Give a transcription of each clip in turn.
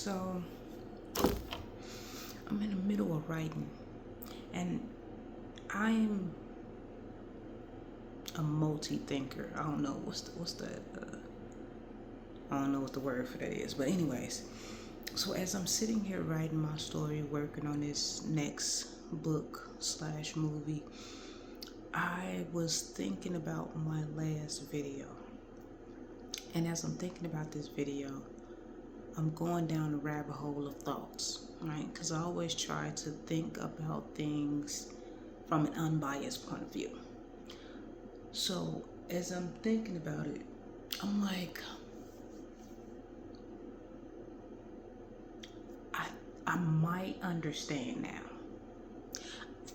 So I'm in the middle of writing, and I'm a multi-thinker. I don't know what's the I don't know what the word for that is, but anyways. So as I'm sitting here writing my story, working on this next book slash movie, I was thinking about my last video. And as I'm thinking about this video, I'm going down a rabbit hole of thoughts, right? Because I always try to think about things from an unbiased point of view. So as I'm thinking about it, I'm like, I might understand now.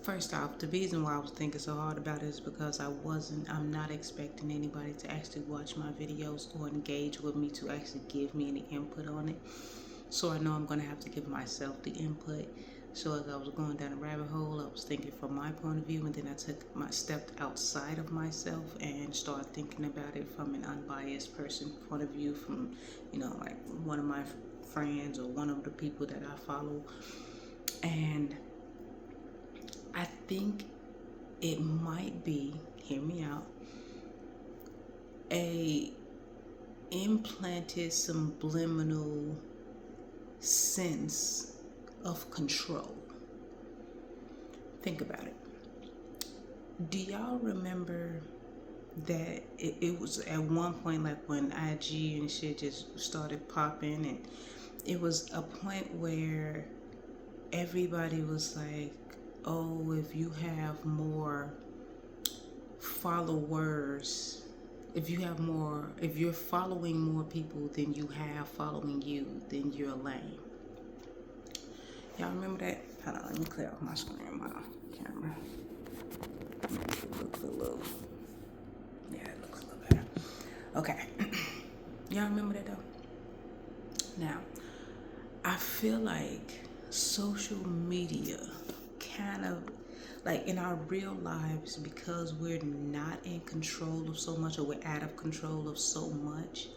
First off, the reason why I was thinking so hard about it is because I'm not expecting anybody to actually watch my videos or engage with me to actually give me any input on it. So I know I'm going to have to give myself the input. So as I was going down a rabbit hole, I was thinking from my point of view, and then I stepped outside of myself and started thinking about it from an unbiased person point of view, from, like one of my friends or one of the people that I follow. And I think it might be, hear me out, a implanted subliminal sense of control. Think about it. Do y'all remember that it was at one point, like when IG and shit just started popping, and it was a point where everybody was like, oh, if you're following more people than you have following you, then you're lame. Y'all remember that? Hold on, let me clear off my screen, my camera. Make it look a little, yeah, it looks a little better. Okay. Y'all remember that though? Now, I feel like social media kind of, like in our real lives, because we're not in control of so much, or we're out of control of so much,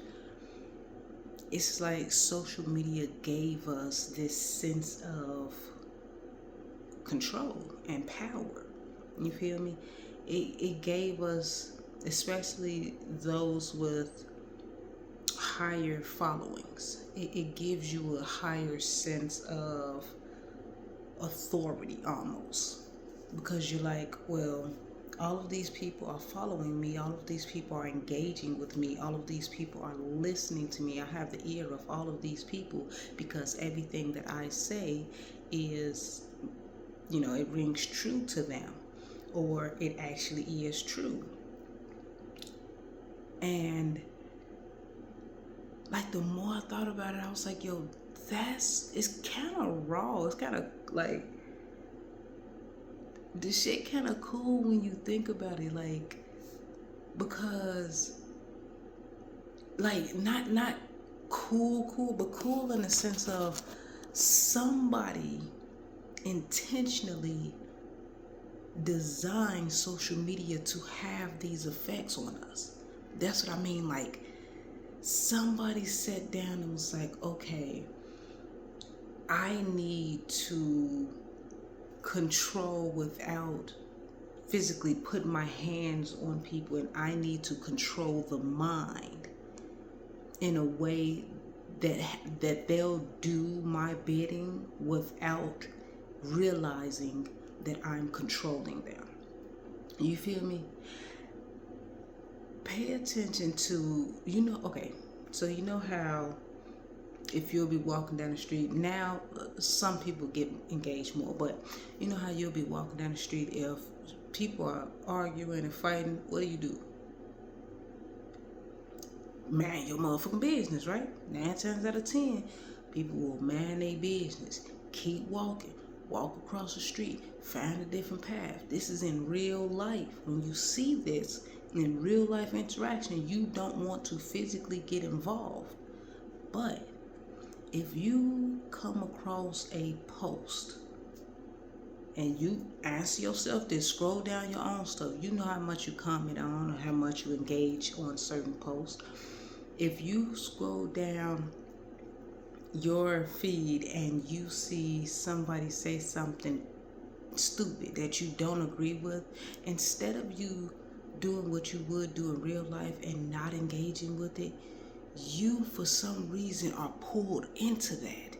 it's like social media gave us this sense of control and power. You feel me? It gave us, especially those with higher followings, it gives you a higher sense of authority almost, because you're like, well, all of these people are following me, all of these people are engaging with me, all of these people are listening to me, I have the ear of all of these people, because everything that I say is, it rings true to them, or it actually is true. And like the more I thought about it, I was like, yo, it's kind of raw. It's kind of like, this shit kind of cool when you think about it, like, because like not cool, but cool in the sense of somebody intentionally designed social media to have these effects on us. That's what I mean. Like, somebody sat down and was like, okay, I need to control without physically putting my hands on people, and I need to control the mind in a way that they'll do my bidding without realizing that I'm controlling them. You feel me? Pay attention to, okay, so you know how if you'll be walking down the street now, some people get engaged more, but you know how you'll be walking down the street, if people are arguing and fighting, what do? Man your motherfucking business, right? 9 times out of 10, people will man their business, keep walking, walk across the street, find a different path. This is in real life. When you see this in real life interaction, you don't want to physically get involved. But if you come across a post and you ask yourself this, scroll down your own stuff, you know how much you comment on or how much you engage on certain posts. If you scroll down your feed and you see somebody say something stupid that you don't agree with, instead of you doing what you would do in real life and not engaging with it, you for some reason are pulled into that.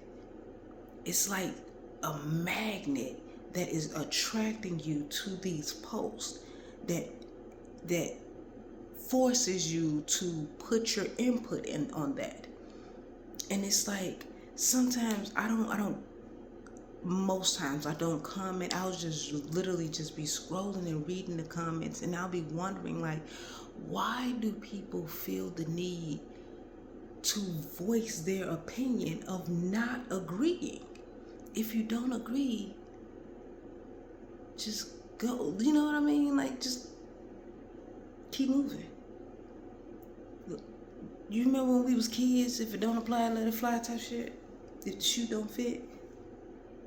It's like a magnet that is attracting you to these posts that forces you to put your input in on that. And it's like sometimes most times I don't comment. I'll just literally just be scrolling and reading the comments, and I'll be wondering, like, why do people feel the need to voice their opinion of not agreeing? If you don't agree, just go. You know what I mean? Like, just keep moving. Look, you remember when we was kids, if it don't apply, let it fly type shit? If the shoe don't fit?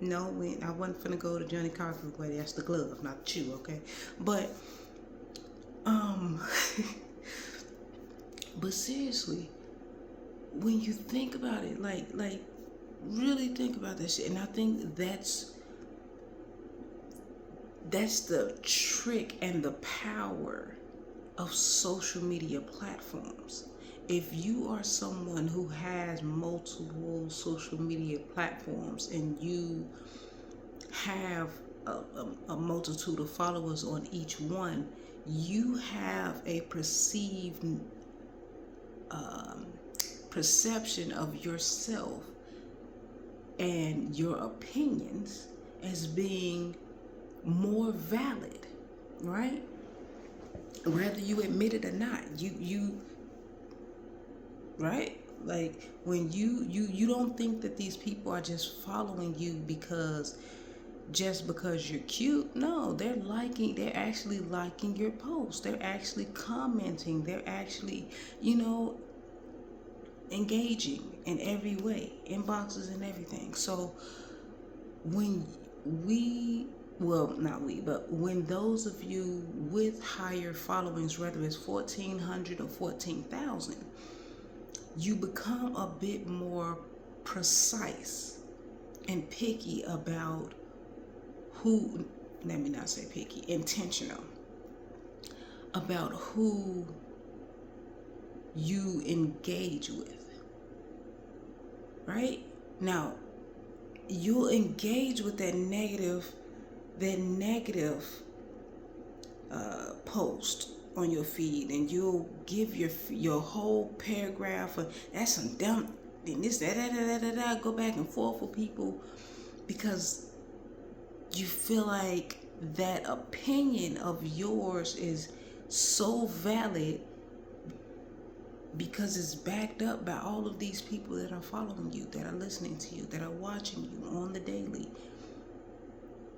No, I wasn't finna go to Johnny Carter's way. That's the glove, not the shoe, okay? But, but seriously, when you think about it, like really think about that shit. And I think that's the trick and the power of social media platforms. If you are someone who has multiple social media platforms and you have a multitude of followers on each one, you have a perceived perception of yourself and your opinions as being more valid, right? Whether you admit it or not, you right? Like, when you don't think that these people are just following you because you're cute. No, they're actually liking your post. They're actually commenting. They're actually, engaging in every way, inboxes and everything. So when when those of you with higher followings, whether it's 1,400 or 14,000, you become a bit more precise and picky about intentional about who you engage with, right? Now, you'll engage with that negative post on your feed, and you'll give your whole paragraph of that's some dumb, then this go back and forth with people because you feel like that opinion of yours is so valid because it's backed up by all of these people that are following you, that are listening to you, that are watching you on the daily.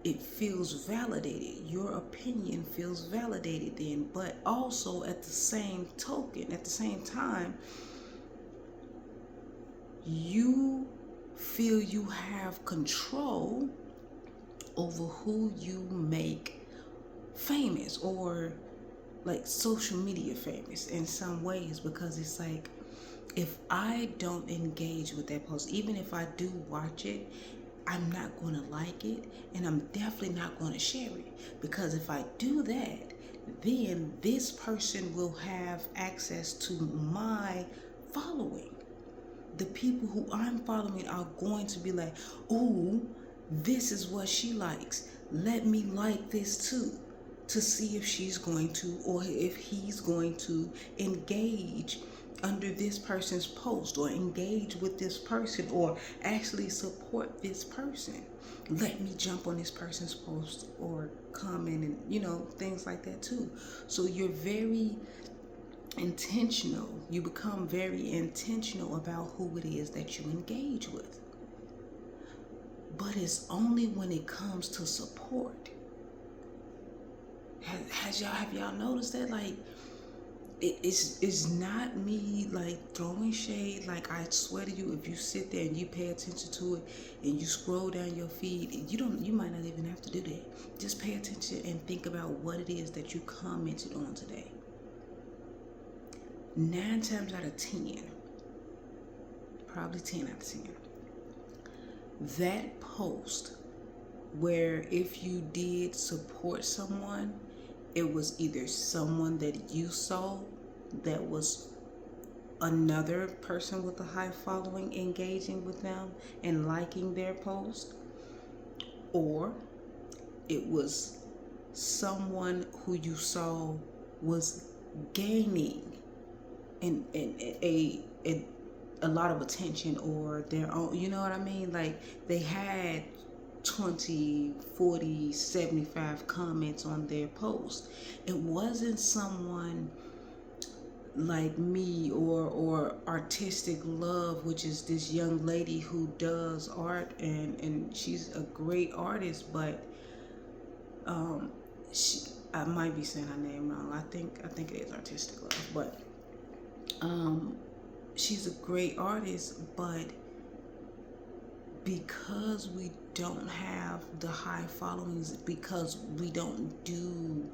It feels validated. Your opinion feels validated then. But also at the same time, you feel you have control over who you make famous, or like social media famous in some ways, because it's like, if I don't engage with that post, even if I do watch it, I'm not going to like it, and I'm definitely not going to share it, because if I do that, then this person will have access to my following. The people who I'm following are going to be like, ooh, this is what she likes. Let me like this too, to see if she's going to, or if he's going to engage under this person's post, or engage with this person, or actually support this person. Let me jump on this person's post or comment, and things like that too. So you're very intentional. You become very intentional about who it is that you engage with. But it's only when it comes to support. Have y'all noticed that? Like, it's not me like throwing shade. Like, I swear to you, if you sit there and you pay attention to it and you scroll down your feed, you might not even have to do that. Just pay attention and think about what it is that you commented on today. 9 times out of 10, probably 10 out of 10, that post where if you did support someone, it was either someone that you saw that was another person with a high following engaging with them and liking their post, or it was someone who you saw was gaining a lot of attention, or their own, you know what I mean? Like they had 20, 40, 75 comments on their post. It wasn't someone like me or Artistic Love, which is this young lady who does art, and she's a great artist, but I might be saying her name wrong. I think it is Artistic Love, but she's a great artist, but because we don't have the high followings, because we don't do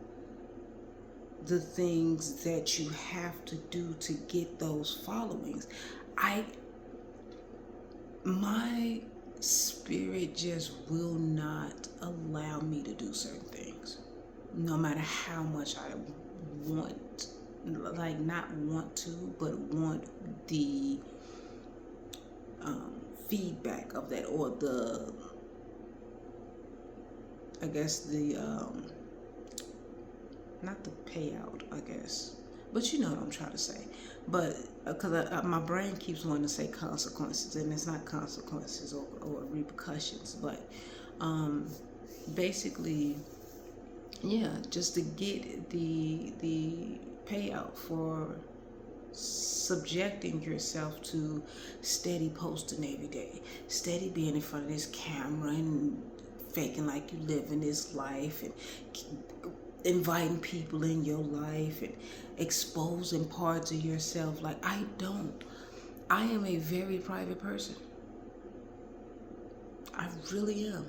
the things that you have to do to get those followings, my spirit just will not allow me to do certain things, no matter how much I want, like not want to, but want the feedback of that, or the, I guess the not the payout, I guess, but you know what I'm trying to say. But because my brain keeps wanting to say consequences, and it's not consequences or repercussions, but basically, yeah, just to get the payout for subjecting yourself to steady posting every day, steady being in front of this camera and faking like you live in this life, and inviting people in your life and exposing parts of yourself. Like I am a very private person. I really am.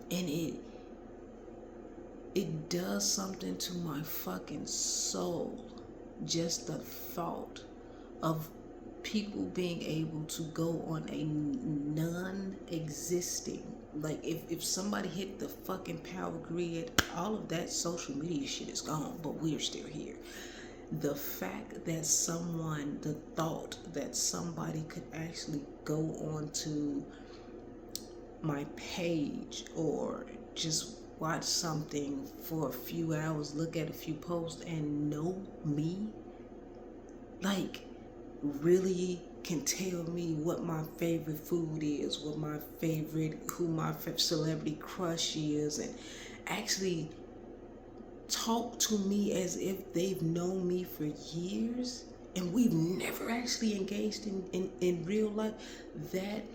And it does something to my fucking soul, just the thought of people being able to go on a non-existing, like if somebody hit the fucking power grid, all of that social media shit is gone, but we're still here. The fact that the thought that somebody could actually go on to my page or just watch something for a few hours, look at a few posts and know me, like really can tell me what my favorite food is, who my celebrity crush is, and actually talk to me as if they've known me for years and we've never actually engaged in real life. That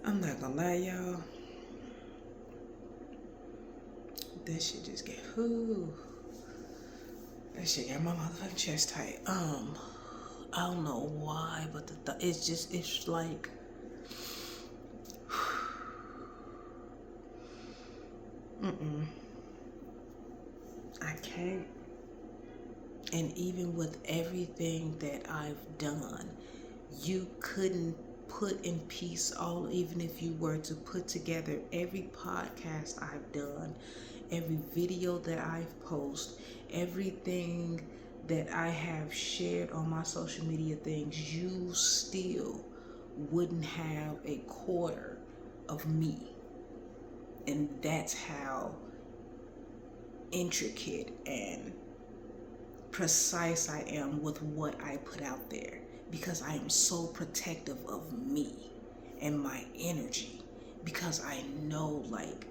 I'm not gonna lie, y'all. That shit just get that shit got my motherfucking chest tight. I don't know why, but it's like I can't. And even with everything that I've done, you couldn't put in piece all, even if you were to put together every podcast I've done, every video that I've posted, everything that I have shared on my social media things, you still wouldn't have a quarter of me. And that's how intricate and precise I am with what I put out there, because I am so protective of me and my energy, because I know, like,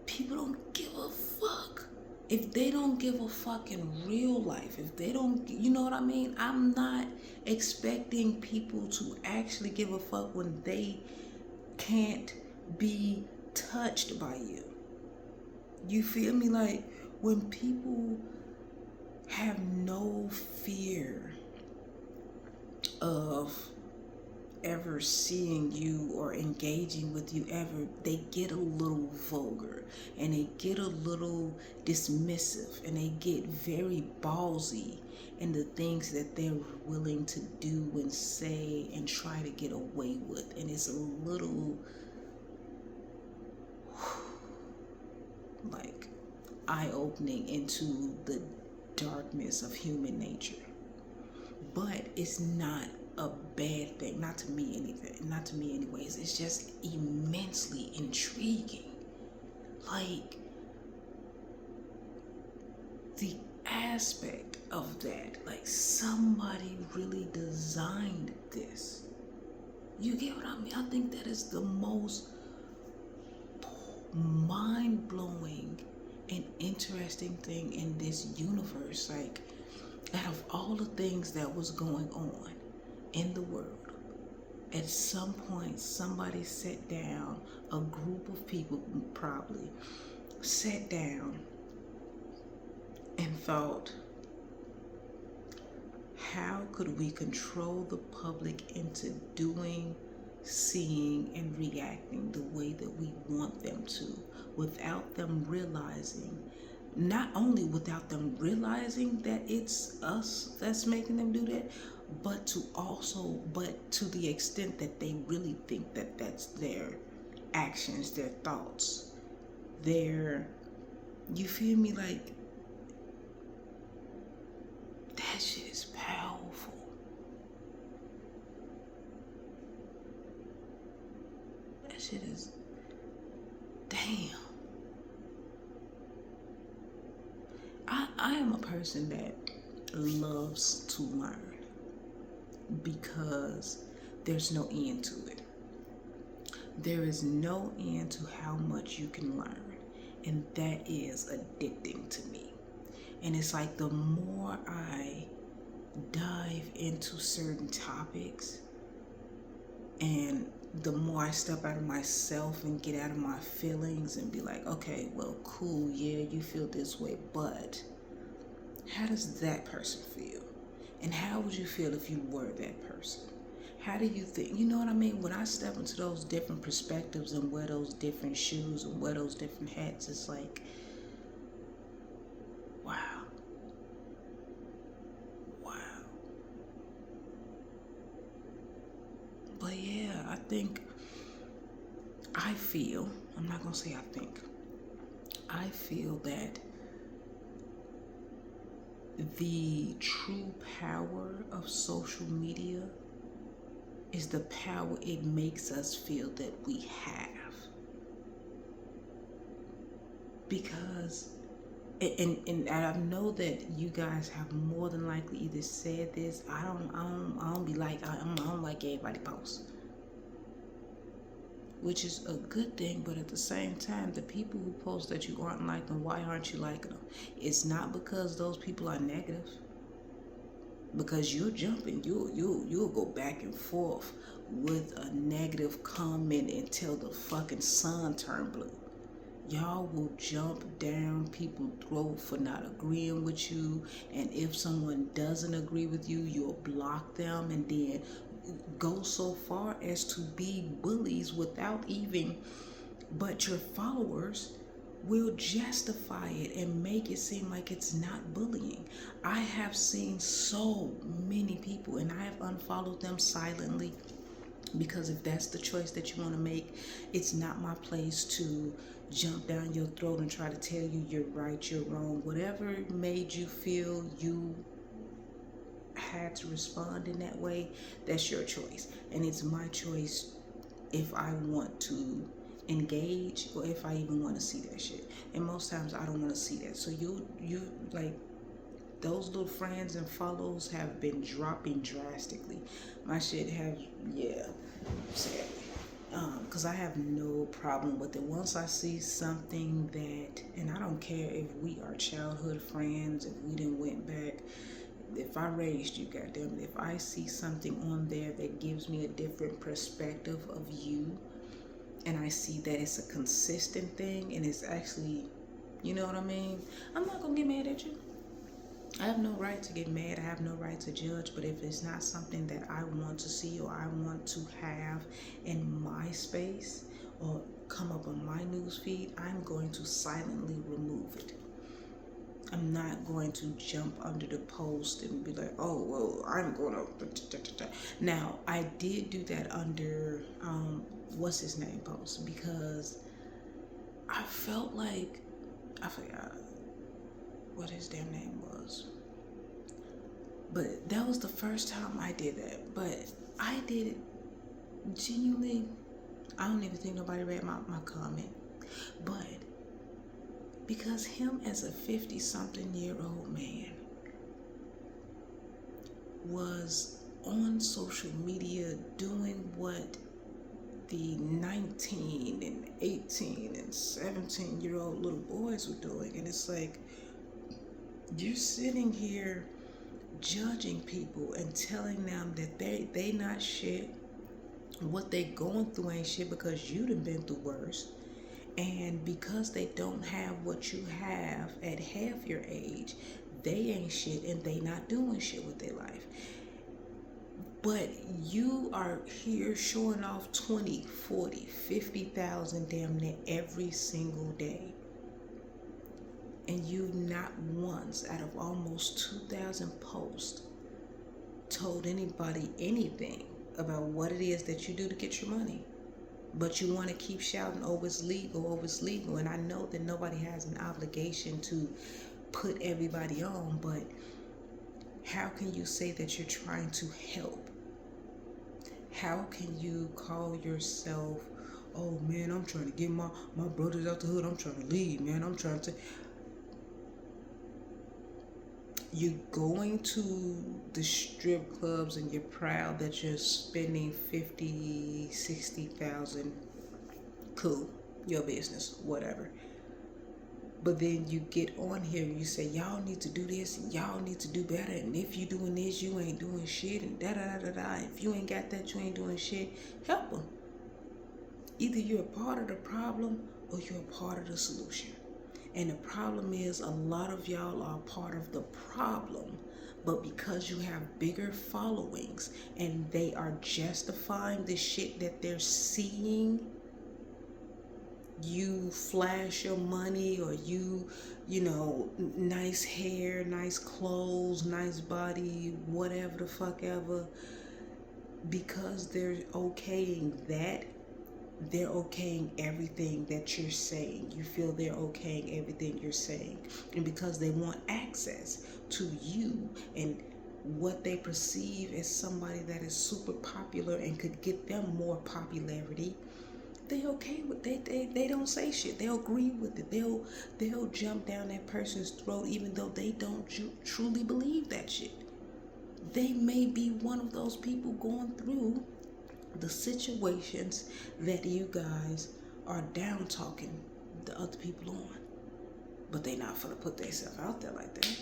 people don't give a fuck. If they don't give a fuck in real life, if they don't, you know what I mean? I'm not expecting people to actually give a fuck when they can't be touched by you. You feel me? Like, when people have no fear of ever seeing you or engaging with you ever, they get a little vulgar and they get a little dismissive and they get very ballsy in the things that they're willing to do and say and try to get away with. And it's a little like eye-opening into the darkness of human nature. But it's not a bad thing, not to me anyways. It's just immensely intriguing. Like, the aspect of that, like somebody really designed this. You get what I mean? I think that is the most mind-blowing and interesting thing in this universe. Like, out of all the things that was going on in the world, at some point somebody sat down, a group of people probably sat down and thought, how could we control the public into doing, seeing, and reacting the way that we want them to, without them realizing, not only without them realizing that it's us that's making them do that, but to the extent that they really think that that's their actions, their thoughts, you feel me? Like, that shit is powerful. That shit is, damn. I am a person that loves to learn because there's no end to it. There is no end to how much you can learn, and that is addicting to me. And it's like, the more I dive into certain topics and the more I step out of myself and get out of my feelings and be like, okay, well, cool, yeah, you feel this way, but how does that person feel? And how would you feel if you were that person? How do you think? You know what I mean? When I step into those different perspectives and wear those different shoes and wear those different hats, it's like, wow. But yeah, I'm not gonna say I feel that the true power of social media is the power it makes us feel that we have. Because, and I know that you guys have more than likely either said this. I don't be like, I don't like everybody posts, which is a good thing. But at the same time, the people who post that you aren't liking, why aren't you liking them? It's not because those people are negative. Because you're jumping, you'll go back and forth with a negative comment until the fucking sun turn blue. Y'all will jump down people's throat for not agreeing with you, and if someone doesn't agree with you, you'll block them, and then go so far as to be bullies without even, but your followers will justify it and make it seem like it's not bullying. I have seen so many people, and I have unfollowed them silently, because if that's the choice that you want to make, it's not my place to jump down your throat and try to tell you you're right, you're wrong. Whatever made you feel you had to respond in that way, that's your choice. And it's my choice if I want to engage or if I even want to see that shit. And most times I don't want to see that. So you like, those little friends and follows have been dropping drastically. My shit have, yeah, sadly. Because I have no problem with it. Once I see something that, and I don't care if we are childhood friends, if we done went back, if I raised you, goddamn it, if I see something on there that gives me a different perspective of you, and I see that it's a consistent thing, and it's actually, you know what I mean? I'm not gonna get mad at you. I have no right to get mad. I have no right to judge. But if it's not something that I want to see or I want to have in my space or come up on my news feed, I'm going to silently remove it. I'm not going to jump under the post and be like, oh, well, I'm going to. Now, I did do that under, what's his name post, because I felt like, I forgot what his damn name was. But that was the first time I did that. But I did it genuinely. I don't even think nobody read my comment. But because him as a 50-something-year-old man was on social media doing what the 19 and 18 and 17-year-old little boys were doing. And it's like, you're sitting here judging people and telling them that they not shit. What they going through ain't shit because you done been through worse. And because they don't have what you have at half your age, they ain't shit and they not doing shit with their life. But you are here showing off 20, 40, 50,000 damn near every single day. And you not once out of almost 2,000 posts told anybody anything about what it is that you do to get your money. But you want to keep shouting, oh, it's legal, oh, it's legal. And I know that nobody has an obligation to put everybody on, but how can you say that you're trying to help? How can you call yourself, oh man, I'm trying to get my brothers out the hood, I'm trying to lead, man, I'm trying to... You're going to the strip clubs and you're proud that you're spending 50, 60,000. Cool, your business, whatever. But then you get on here and you say, y'all need to do this and y'all need to do better. And if you doing this, you ain't doing shit and da-da-da-da-da. If you ain't got that, you ain't doing shit. Help them. Either you're a part of the problem or you're a part of the solution. And the problem is a lot of y'all are part of the problem, but because you have bigger followings and they are justifying the shit that they're seeing, you flash your money or you know, nice hair, nice clothes, nice body, whatever the fuck ever, because they're okaying that, they're okaying everything that you're saying. You feel they're okaying everything you're saying. And because they want access to you and what they perceive as somebody that is super popular and could get them more popularity, they okay with they don't say shit. They'll agree with it. They'll jump down that person's throat even though they don't truly believe that shit. They may be one of those people going through the situations that you guys are down talking the other people on. But they not finna put themselves out there like that.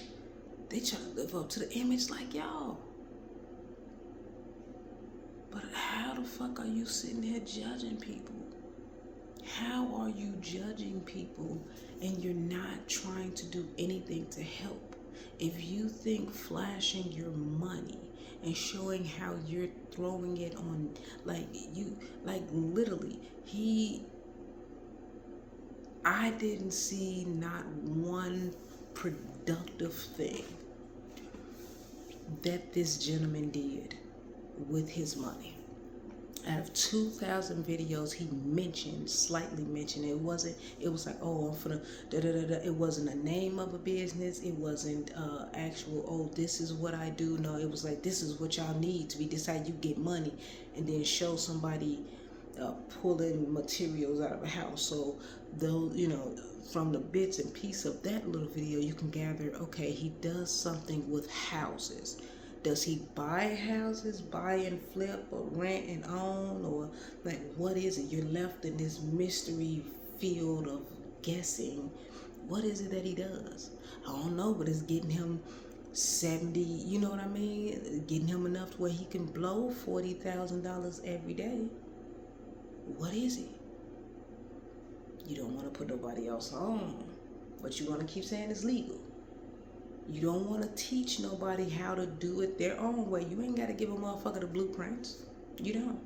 They trying to live up to the image like y'all. But how the fuck are you sitting here judging people? How are you judging people and you're not trying to do anything to help? If you think flashing your money and showing how you're throwing it on, literally, I didn't see not one productive thing that this gentleman did with his money. Out of 2,000 videos, he slightly mentioned, it was like, oh, I'm finna da-da-da-da. It wasn't a name of a business. It wasn't actual, oh, this is what I do. No, it was like, this is what y'all need to be, this how you get money. And then show somebody pulling materials out of a house. So though, you know, from the bits and pieces of that little video, you can gather, okay, he does something with houses. Does he buy houses, buy and flip, or rent and own, or like what is it? You're left in this mystery field of guessing. What is it that he does? I don't know, but it's getting him 70, you know what I mean? Getting him enough to where he can blow $40,000 every day. What is it? You don't want to put nobody else on, but you want to keep saying it's legal. You don't want to teach nobody how to do it their own way. You ain't got to give a motherfucker the blueprints. You don't.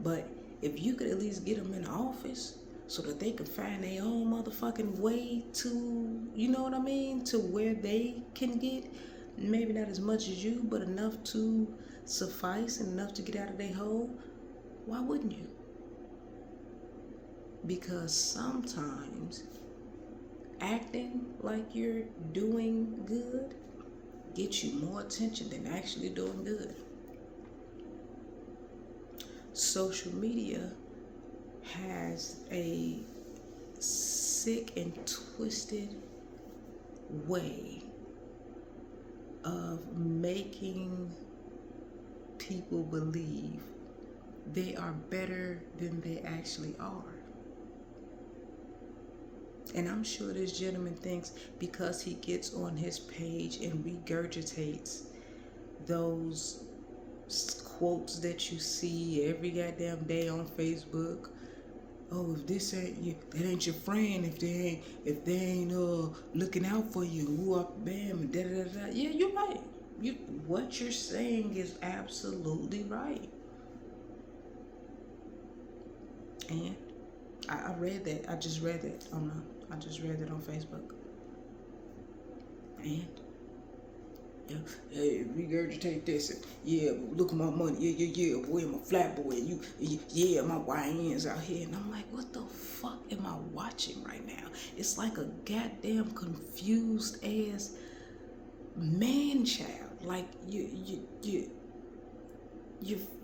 But if you could at least get them in the office so that they can find their own motherfucking way to, you know what I mean, to where they can get maybe not as much as you, but enough to suffice and enough to get out of their hole, why wouldn't you? Because sometimes acting like you're doing good gets you more attention than actually doing good. Social media has a sick and twisted way of making people believe they are better than they actually are. And I'm sure this gentleman thinks because he gets on his page and regurgitates those quotes that you see every goddamn day on Facebook. Oh, if this ain't you, that ain't your friend. If they ain't looking out for you, who up, bam, and da da da. Yeah, you're right. What you're saying is absolutely right. And I read that. I just read that on Facebook. And yeah, hey, regurgitate this. And, yeah, look at my money. Yeah, boy, I'm a flat boy. Yeah, my YNs out here. And I'm like, what the fuck am I watching right now? It's like a goddamn confused ass man child. Like you're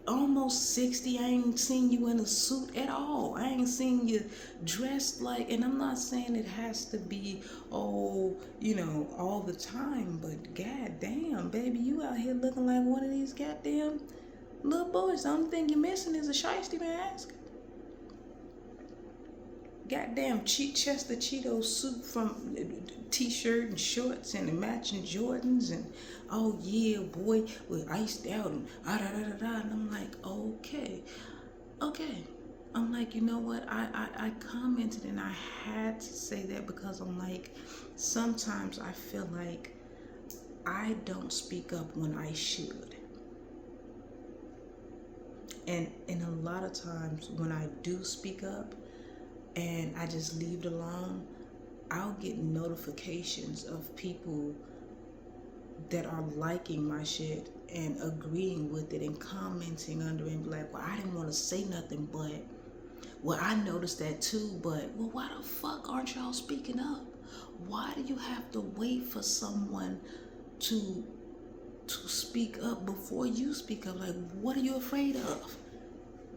almost 60. I ain't seen you in a suit at all. I ain't seen you dressed like, and I'm not saying it has to be, all the time, but goddamn, baby, you out here looking like one of these goddamn little boys. The only thing you're missing is a shiesty mask. Goddamn Chester Cheeto suit from t-shirt and shorts and the matching Jordans and oh yeah boy, we're iced out and da da da da, and I'm like, okay. I'm like, you know what, I commented and I had to say that because I'm like, sometimes I feel like I don't speak up when I should. And a lot of times when I do speak up and I just leave it alone, I'll get notifications of people that are liking my shit and agreeing with it and commenting under and be like, well, I didn't want to say nothing, but, well, I noticed that too, but, well, why the fuck aren't y'all speaking up? Why do you have to wait for someone to speak up before you speak up? Like, what are you afraid of?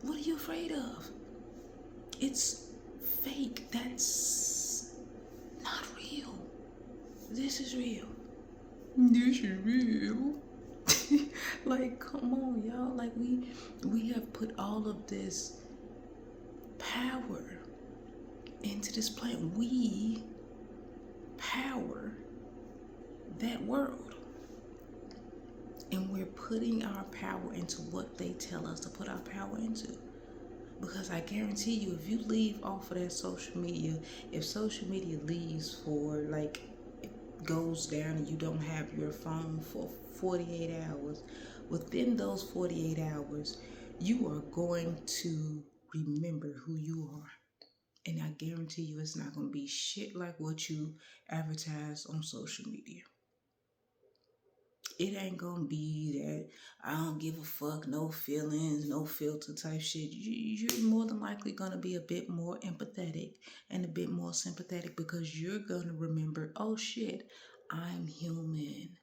What are you afraid of? It's fake. That's not real. This is real. This is real. Like, come on, y'all. Like, we have put all of this power into this planet. We power that world. And we're putting our power into what they tell us to put our power into. Because I guarantee you, if you leave off of that social media, if social media leaves for, like, it goes down and you don't have your phone for 48 hours, within those 48 hours, you are going to remember who you are. And I guarantee you it's not going to be shit like what you advertise on social media. It ain't gonna be that I don't give a fuck, no feelings, no filter type shit. You're more than likely gonna be a bit more empathetic and a bit more sympathetic because you're gonna remember, oh shit, I'm human.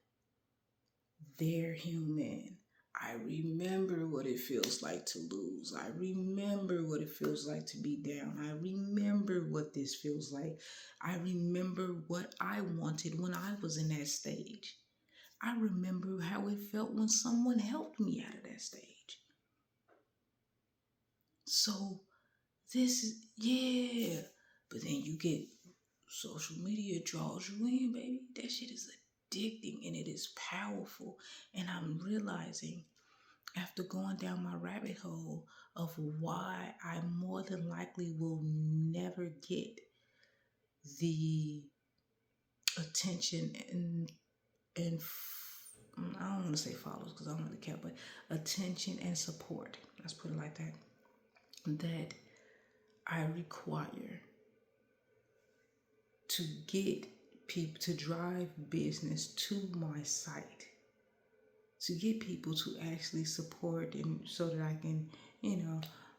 They're human. I remember what it feels like to lose. I remember what it feels like to be down. I remember what this feels like. I remember what I wanted when I was in that stage. I remember how it felt when someone helped me out of that stage. So this is, yeah. But then you get social media draws you in, baby. That shit is addicting and it is powerful. And I'm realizing after going down my rabbit hole of why I more than likely will never get the attention and and I don't want to say followers because I don't really care, but attention and support. Let's put it like that. That I require to get people to drive business to my site, to get people to actually support, and so that I can,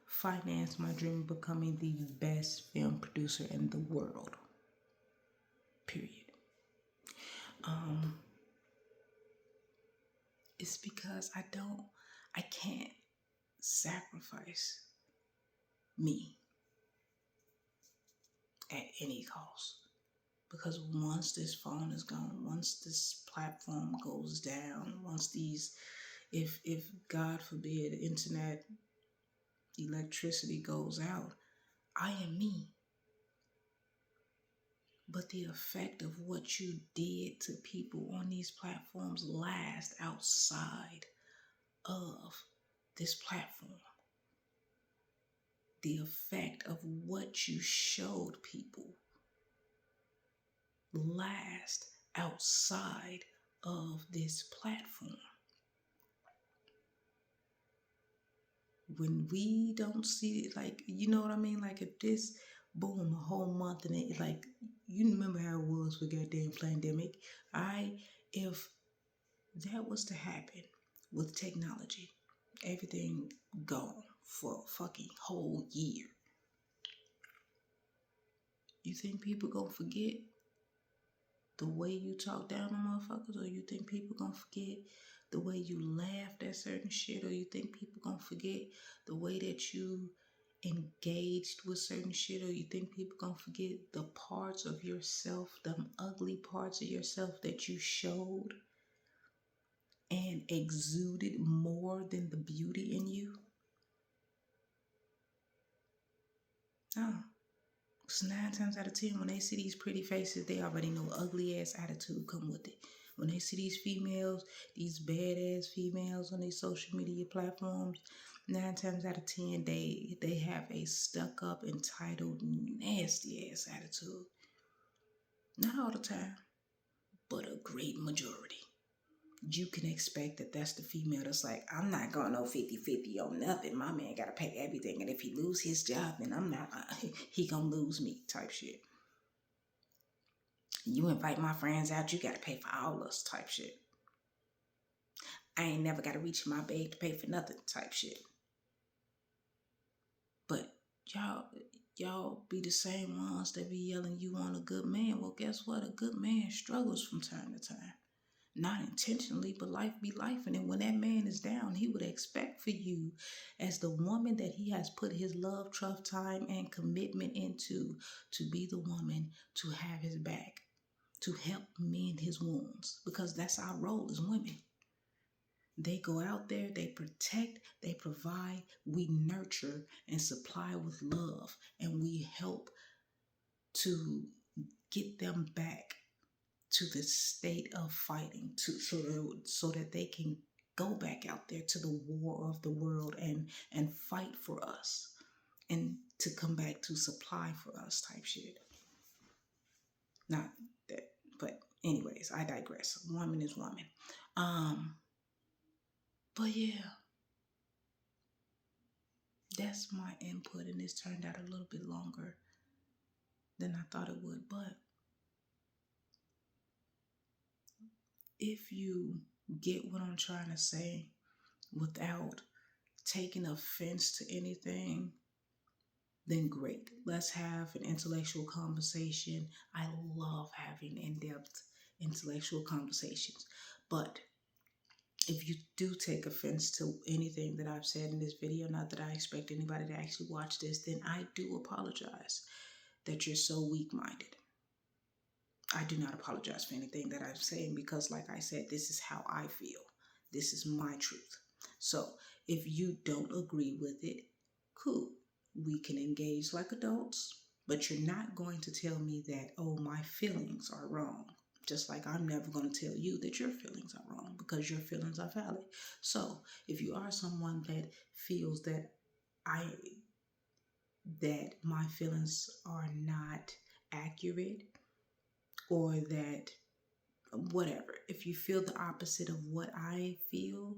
finance my dream of becoming the best film producer in the world. Period. It's because I can't sacrifice me at any cost. Because once this phone is gone, once this platform goes down, once if God forbid, internet, electricity goes out, I am me. But the effect of what you did to people on these platforms last outside of this platform. The effect of what you showed people last outside of this platform. When we don't see it, like, you know what I mean? Like, if this, boom, a whole month, and it, like, you remember how it was with goddamn pandemic. If that was to happen with technology, everything gone for a fucking whole year, you think people gonna forget the way you talk down on motherfuckers? Or you think people gonna forget the way you laughed at certain shit? Or you think people gonna forget the way that you engaged with certain shit? Or you think people gonna forget the parts of yourself, them ugly parts of yourself that you showed and exuded more than the beauty in you? No. Because 9 times out of 10, when they see these pretty faces, they already know ugly ass attitude come with it. When they see these females, these badass females on these social media platforms, 9 times out of 10, they have a stuck up, entitled, nasty ass attitude. Not all the time, but a great majority. You can expect that that's the female that's like, I'm not going no 50-50 on nothing. My man got to pay everything. And if he lose his job, then I'm not, he gonna lose me type shit. You invite my friends out, you got to pay for all us type shit. I ain't never got to reach in my bag to pay for nothing type shit. But y'all be the same ones that be yelling you want a good man. Well, guess what? A good man struggles from time to time. Not intentionally, but life be life. And then when that man is down, he would expect for you, as the woman that he has put his love, trust, time, and commitment into, to be the woman to have his back, to help mend his wounds. Because that's our role as women. They go out there, they protect, they provide, we nurture and supply with love, and we help to get them back to the state of fighting, so that they can go back out there to the war of the world and fight for us, and to come back to supply for us type shit. Not that, but anyways, I digress. Woman is woman. But yeah, that's my input, and this turned out a little bit longer than I thought it would. But if you get what I'm trying to say without taking offense to anything, then great. Let's have an intellectual conversation. I love having in-depth intellectual conversations. But if you do take offense to anything that I've said in this video, not that I expect anybody to actually watch this, then I do apologize that you're so weak-minded. I do not apologize for anything that I'm saying, because like I said, this is how I feel. This is my truth. So if you don't agree with it, cool. We can engage like adults, but you're not going to tell me that, oh, my feelings are wrong. Just like I'm never going to tell you that your feelings are wrong, because your feelings are valid. So if you are someone that feels that my feelings are not accurate, or that whatever. If you feel the opposite of what I feel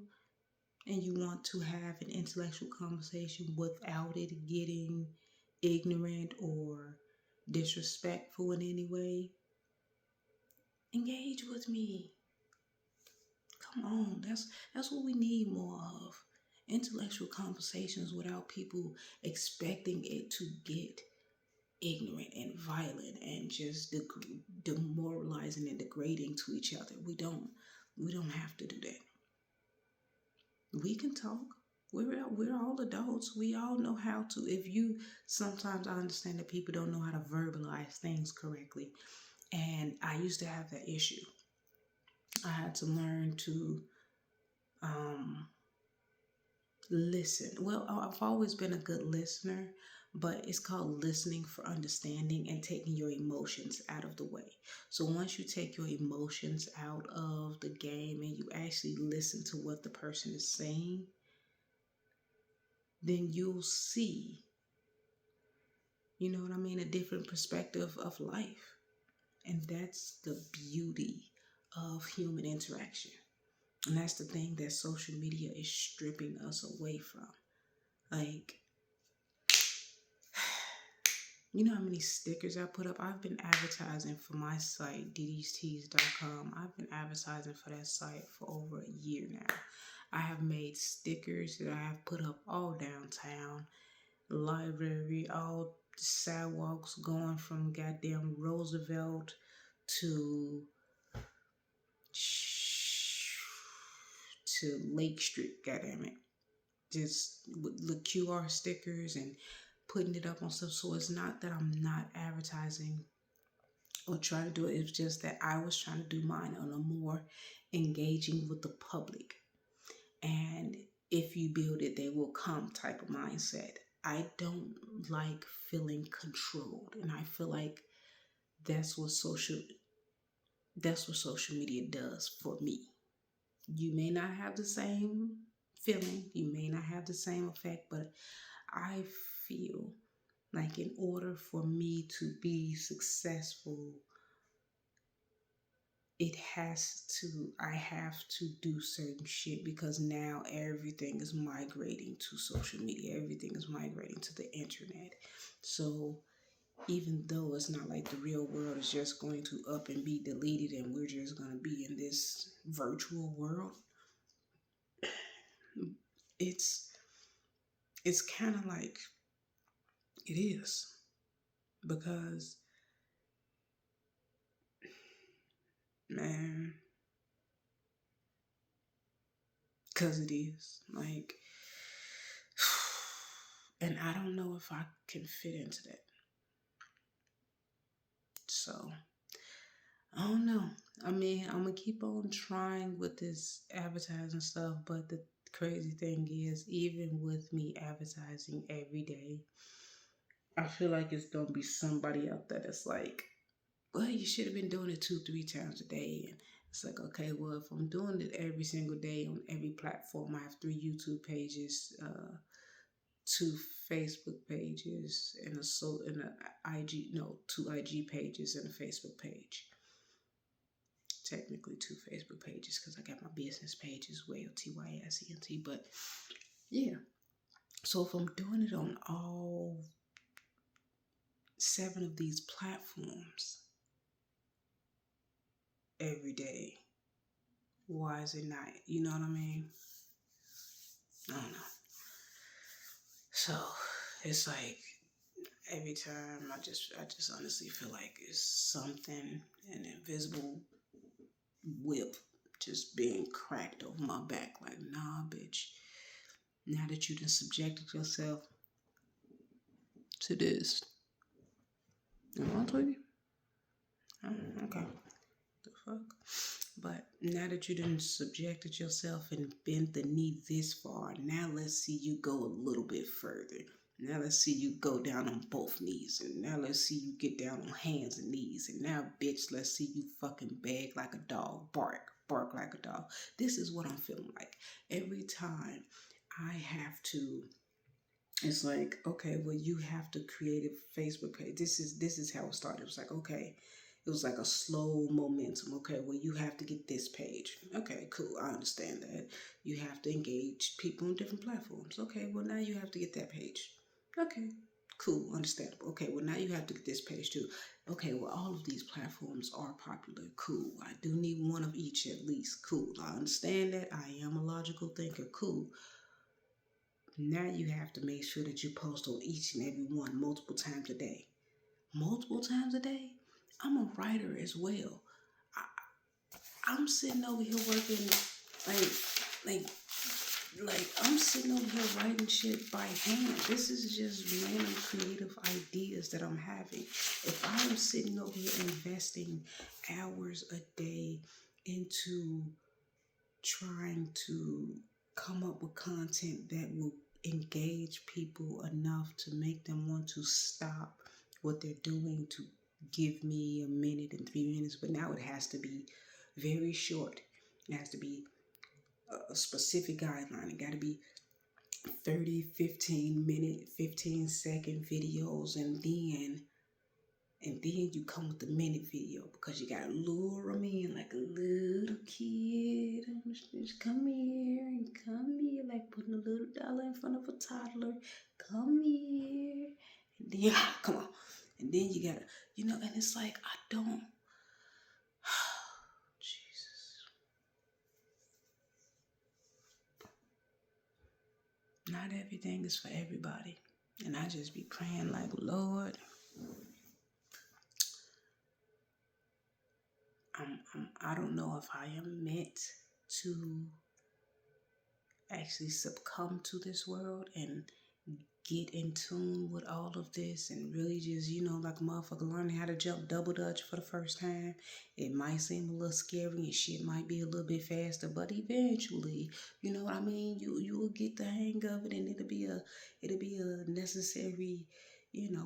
and you want to have an intellectual conversation without it getting ignorant or disrespectful in any way, engage with me. Come on, that's what we need more of. Intellectual conversations without people expecting it to get ignorant and violent and just demoralizing and degrading to each other. We don't have to do that. We can talk. We're all adults. We all know how to. If you sometimes I understand that people don't know how to verbalize things correctly, and I used to have that issue. I had to learn to um, listen. Well, I've always been a good listener, but it's called listening for understanding and taking your emotions out of the way. So once you take your emotions out of the game and you actually listen to what the person is saying, then you'll see, you know what I mean, a different perspective of life. And that's the beauty of human interaction. And that's the thing that social media is stripping us away from. Like, you know how many stickers I put up? I've been advertising for my site, ddstees.com. I've been advertising for that site for over a year now. I have made stickers that I have put up all downtown, library, all sidewalks going from goddamn Roosevelt to Lake Street, goddamn it. Just with the QR stickers and putting it up on stuff. So it's not that I'm not advertising or trying to do it. It's just that I was trying to do mine on a more engaging with the public. And if you build it, they will come type of mindset. I don't like feeling controlled. And I feel like that's what social media does for me. You may not have the same feeling, you may not have the same effect, but I feel like in order for me to be successful, I have to do certain shit because now everything is migrating to social media. Everything is migrating to the internet. So even though it's not like the real world is just going to up and be deleted and we're just going to be in this virtual world, it's kind of like it is, because man, because it is like, and I don't know if I can fit into that. So I don't know. I mean, I'm gonna keep on trying with this advertising stuff, but the crazy thing is, even with me advertising every day, I feel like it's gonna be somebody out there that's like, well, you should have been doing it 2-3 times a day. And it's like, okay, well, if I'm doing it every single day on every platform, I have 3 YouTube pages, 2 Facebook pages, and a IG, no, 2 IG pages and a Facebook page. Technically 2 Facebook pages because I got my business page as well, TYSENT. But yeah, so if I'm doing it on all 7 of these platforms every day, why is it not? You know what I mean? I don't know. So it's like every time I just honestly feel like it's something, an invisible whip just being cracked over my back. Like, nah, bitch. Now that you done subjected yourself to this. You want to? Okay. The fuck? But now that you done subjected yourself and bent the knee this far, now let's see you go a little bit further. Now let's see you go down on both knees. And now let's see you get down on hands and knees. And now, bitch, let's see you fucking beg like a dog, bark like a dog. This is what I'm feeling like. Every time I have to, it's like, okay, well, you have to create a Facebook page. This is how it started. It was like, okay, it was like a slow momentum. Okay, well, you have to get this page. Okay, cool. I understand that. You have to engage people on different platforms. Okay, well, now you have to get that page. Okay, cool. Understandable. Okay, well, now you have to get this page too. Okay, well, all of these platforms are popular. Cool. I do need one of each at least. Cool. I understand that. I am a logical thinker. Cool. Now you have to make sure that you post on each and every one multiple times a day. Multiple times a day? I'm a writer as well. I'm sitting over here working like like I'm sitting over here writing shit by hand. This is just random creative ideas that I'm having. If I'm sitting over here investing hours a day into trying to come up with content that will engage people enough to make them want to stop what they're doing to give me a minute and 3 minutes, but now it has to be very short. It has to be a specific guideline. It got to be 30, 15-minute, 15-second videos, and then you come with the minute video because you gotta lure them in like a little kid. Just come here, like putting a little dollar in front of a toddler. Come here, and then come on, and then you gotta, and it's like I don't. Jesus, not everything is for everybody, and I just be praying like, Lord. I don't know if I am meant to actually succumb to this world and get in tune with all of this and really just, like a motherfucker learning how to jump double dutch for the first time. It might seem a little scary and shit might be a little bit faster, but eventually, you know what I mean? You will get the hang of it, and it'll be a necessary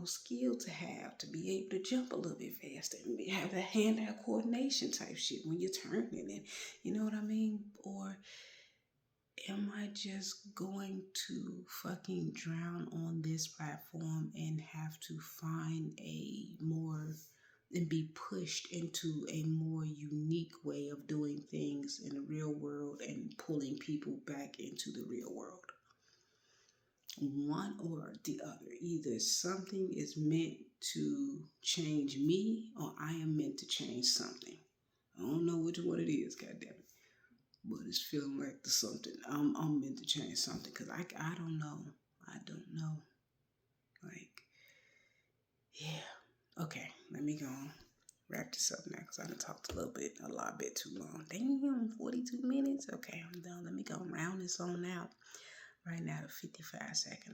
skill to have to be able to jump a little bit faster and have that hand-eye coordination type shit when you're turning, and you know what I mean? Or am I just going to fucking drown on this platform and have to find and be pushed into a more unique way of doing things in the real world and pulling people back into the real world? One or the other. Either something is meant to change me or I am meant to change something. I don't know which one it is, goddammit. But it's feeling like there's something. I'm meant to change something because I don't know. I don't know. Like, yeah. Okay, let me go wrap this up now because I done talked a lot bit too long. Damn, 42 minutes. Okay, I'm done. Let me go round this on out right now to 55 seconds.